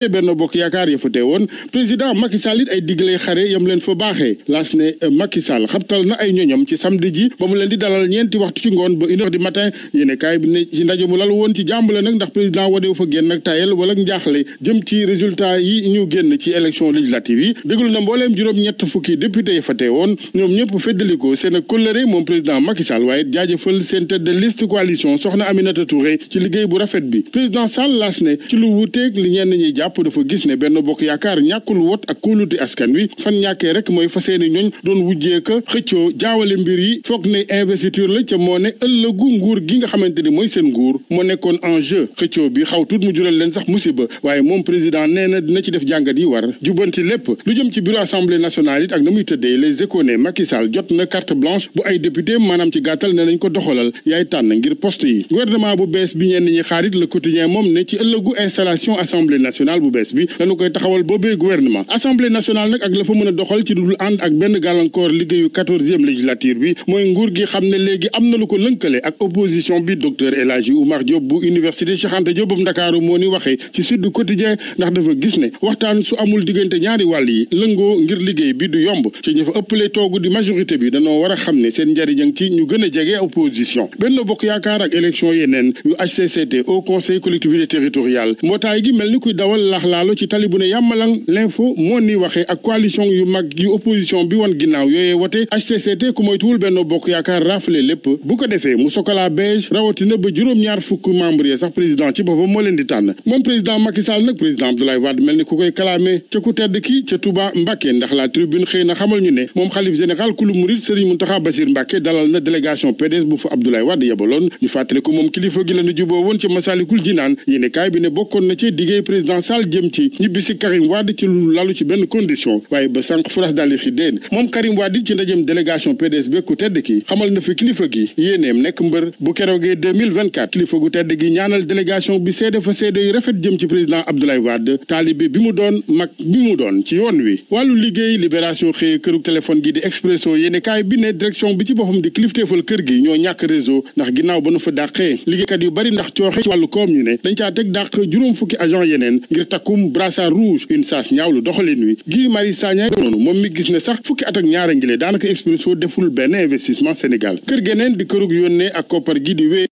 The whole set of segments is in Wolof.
Benno Bokk Yaakaar ya fa teewoon président Macky Sall it ay digle xare yam leen fa baaxee laas ne Macky Sall xabtal na ay ñoñom ci samedi ji ba mu leen di dalal ñeenti waxtu ci ngoon ba 1h du matin yéene kaay bi ne ci ndaje mu lal woon ci jàmbale nag ndax président wadeew fa génn ak tayel wala njaaxle jëm ci résultat yi ñu génn ci élection législative yi déglu na mbooleem juróom-ñett fukki député ya fa teewoon ñoom ñëpp feddaliko seen kóllëre moom président Macky Sall waaye jaajëfal seen tête de liste coalition soxna Aminata Touré ci liggéey bu rafet bi président Sall laas ne ci lu wuuteeg li ñenn ñi jàpp dafa gis ne Benno Bokk Yaakaar ñàkkul wot ak kóolute askan wi fan ñàkkee rek mooy fa seeni ñoñ doon wujjeeka xëccoo jaawale mbir yi foog ne investiture la ca moo ne ëllëgu nguur gi nga xamante ni mooy seen nguur moo nekkoon enjeu xëccoo bi xaw tuut mu jural leen sax musiba waaye moom président nee na dina ci def jàngat yi war jubanti lépp lu jëm ci bureau assemblée nationale it ak na muy tëddee les échos ne Macky Sall jot na carte blanche bu ay député maanaam ci gàttal ne nañ ko doxalal yaay tànn ngir poste yi gouvernement bu bees bi ñenn ñi xaarit le quotidien moom ne ci ëllëgu installation assemblée nationale bu bees bi lañu koy taxawal boobee gouvernement assemblée nationale nag ak la fa mën a doxal ci dudul ànd ak benn gàllankoor liggéeyu 14e législature bi mooy nguur gi xam ne léegi am na lu ko lënkale ak opposition bi docteur El Hadji Oumar Diop bu université Cheikh Anta Diop bu Ndakaaru moo ni waxee ci Sud Quotidien ndax dafa gis ne waxtaan su amul diggante ñaari wàll yi lëngoo ngir liggéey bi du yomb ci ñi fa ëppale toogu di majorité bi danoo war a xam ne seen njariñ ci ñu gën a jege opposition Benno Bokk Yaakaar ak élection yeneen yu HCCT au conseil collectivité territoriale mbootaay gi mel ni kuy dawal laxlaalo ci tali bu ne yàmmalang l'info moo ni waxee ak coalition yu mag yu opposition bi wan ginnaaw yooyee wote HCCT ku moytuwul Benno Bokk Yaakaar rafle lépp bu ko defee mu sokola beige rawatina ba juróom-ñaar fukk membre yi sax président ci boppam moo leen di tànn moom président Macky Sall nag président Abdoulaye Wade mel ni ku koy kalaame ca ku tedd ki ca Touba Mbacké ndax la tribune xëy na xamal ñu ne moom xalif général kulu murid Serigne Mountakha Bassirou Mbacké dalal na délégation PDS bu fa Abdoulaye Wade yebaloon ñu fàttali ko moom kilifa gi la ñu juboo woon ca Masalikul Jinaan yéene kaay bi ne bokkoon na ci diggéey président Sall jëm ci ñibbisi Karim Wade ci lu lalu ci benn condition waaye ba sànq furas daal di xiddeen moom Karim Wade ci ndajem délégation PDS be ku tedd ki xamal na fi kilifa gi yéeneem nekk mbër bu keroogee 2024 kilifa gu tedd gi ñaanal délégation bi seede fa seede yu rafet jëm ci président Abdoulaye Wade taalibe bi mu doon mag bi mu doon ci yoon wi wàllu liggéey libération xëye këru téléphone gi di Expresso yéene kaay bi ne direction bi ci boppam di kilifteefal kër gi ñoo ñàkk réseau ndax ginnaaw ba nu fa dàqee liggéeykat yu bari ndax cooxe ci wàllu koom ñu ne dañ caa teg dàq juróom fukki agent yeneen ngir takkum brassard rouge une saas ñaawlu doxalin wi Guy Marius Sagna noonu moom mi gis ne sax fukki at ak ñaara ngile daanaka Expresso deful benn investissement Sénégal kër geneen di kërug yónnee ak koppar gi di wee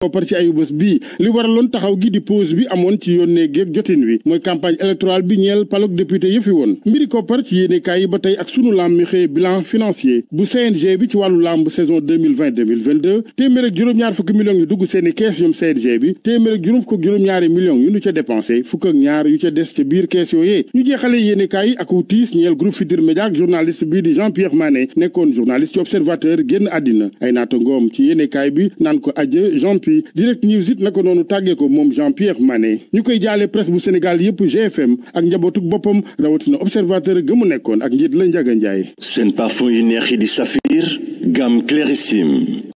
koppar ci ayu bés bii li waraloon taxaw gi di pause bi amoon ci yónnee géeg jotin wi mooy campagne électorale bi ñeel palok député yëfi woon mbiri koppar ci yéenekaay yi ba tey ak sunu lamb mi xëye bilan financier bu CNG bi ci wàllu lamb saison 2020-2022 téeméer ak juróom-ñaar fukki millions yu dugg seeni kees ñoom CNG bi téeméer ak juróom fukk juróom-ñaari millions yu ñu ca dépensé fukk ak ñaar yu ca des ca biir kees yooyee ñu jeexale yéenekaay yi ak tiis ñeel groupe Futurs Médias ak journaliste bii di Jean-Pierre Mané nekkoon journaliste ci observateur génn àddina ay naata ngoom ci yéenekaay bi naan ko aje Direct News it naka noonu tàggee ko moom Jean-Pierre Mané ñu koy jaale presse bu Sénégal yëpp GFM ak njabootuk boppam rawatina observateur gëmu nekkoon ak njiit la Njaga Njaay seen parfum yu neex yi di Saphir gamme Clarissime